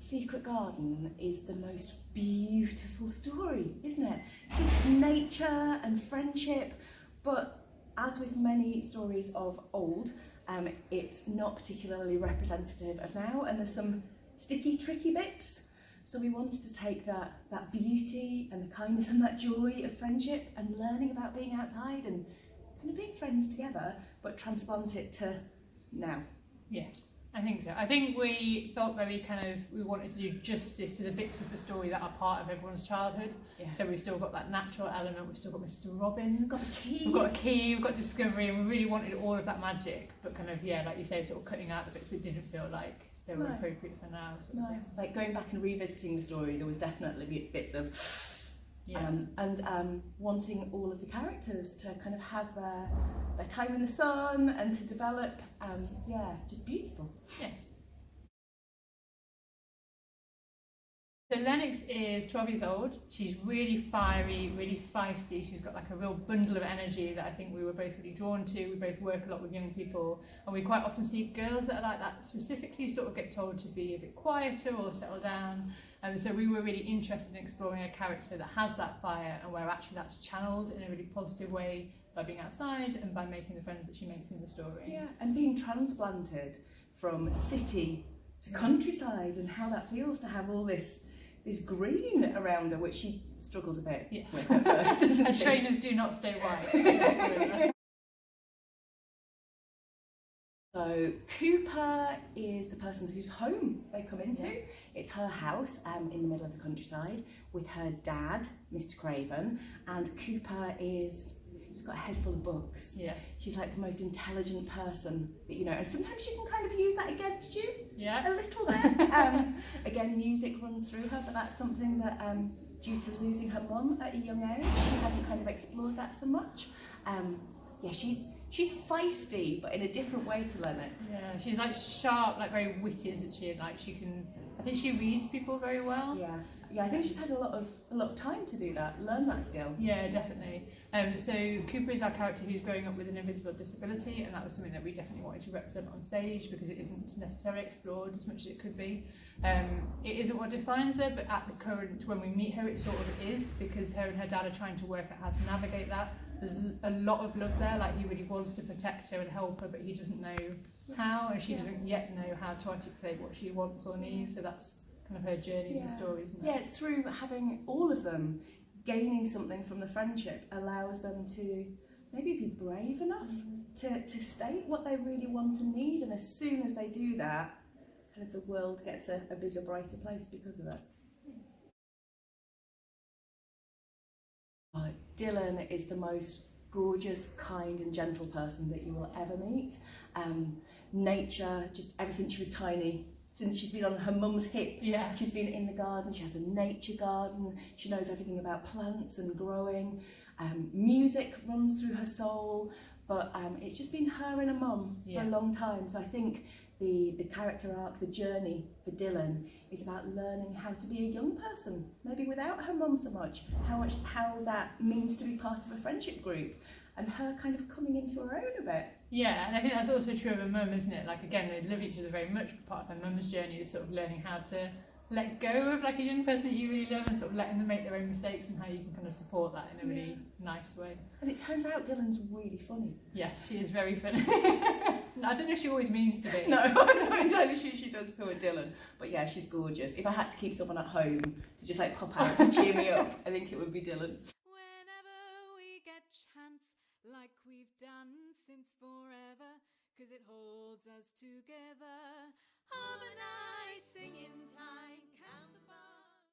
Secret Garden is the most beautiful story, isn't it? Just nature and friendship, but as with many stories of old, it's not particularly representative of now, and there's some sticky, tricky bits. So we wanted to take that beauty and the kindness and that joy of friendship and learning about being outside and kind of being friends together, but transplant it to now. Yes, I think so. I think we felt very we wanted to do justice to the bits of the story that are part of everyone's childhood. Yeah. So we've still got that natural element, we've still got Mr. Robin, we've got a key, we've got discovery, and we really wanted all of that magic, but like you say, sort of cutting out the bits that didn't feel like they were appropriate for now. Like going back and revisiting the story, there was definitely bits of wanting all of the characters to kind of have their time in the sun and to develop. Just beautiful. Yes. So Lennox is 12 years old. She's really fiery, really feisty. She's got like a real bundle of energy that I think we were both really drawn to. We both work a lot with young people, and we quite often see girls that are like that specifically sort of get told to be a bit quieter or settle down. So we were really interested in exploring a character that has that fire and where actually that's channeled in a really positive way by being outside and by making the friends that she makes in the story. Yeah, and being transplanted from city to countryside, and how that feels to have all this green around her, which she struggles a bit with at first. As trainers do not stay white. So Cooper is the person whose home they come into. Yeah. It's her house in the middle of the countryside with her dad, Mr. Craven, and Cooper she's got a head full of books. Yeah. She's like the most intelligent person that you know, and sometimes she can kind of use that against you. Yeah. A little bit. Again, music runs through her, but that's something that due to losing her mum at a young age, she hasn't kind of explored that so much. She's feisty, but in a different way to Lennox. Yeah, she's like sharp, like very witty, isn't she? And like I think she reads people very well. Yeah, I think she's had a lot of time to do that, learn that skill. Yeah, definitely. So Cooper is our character who's growing up with an invisible disability, and that was something that we definitely wanted to represent on stage because it isn't necessarily explored as much as it could be. It isn't what defines her, but at the current, when we meet her, it sort of is, because her and her dad are trying to work out how to navigate that. There's a lot of love there, like he really wants to protect her and help her, but he doesn't know how, and she doesn't yet know how to articulate what she wants or needs, so that's kind of her journey in the story, isn't it? Yeah, it's through having all of them gaining something from the friendship allows them to maybe be brave enough to state what they really want and need, and as soon as they do that, kind of the world gets a bigger, brighter place because of it. Dylan is the most gorgeous, kind and gentle person that you will ever meet. Nature, just ever since she was tiny, since she's been on her mum's hip, she's been in the garden. She has a nature garden. She knows everything about plants and growing. Music runs through her soul, but it's just been her and her mum for a long time. So I think the character arc, the journey for Dylan is about learning how to be a young person, maybe without her mum so much, how that means to be part of a friendship group, and her kind of coming into her own a bit. Yeah, and I think that's also true of her mum, isn't it? Like again, they love each other very much, but part of her mum's journey is sort of learning how to let go of like a young person that you really love and sort of letting them make their own mistakes, and how you can kind of support that in a really nice way. And it turns out Dylan's really funny. Yes, she is very funny. I don't know if she always means to be. No, I'm not entirely sure she does poor Dylan. But yeah, she's gorgeous. If I had to keep someone at home to just like pop out to cheer me up, I think it would be Dylan. Whenever we get chance, like we've done since forever, 'cause it holds us together. Harmonize, sing in time, count the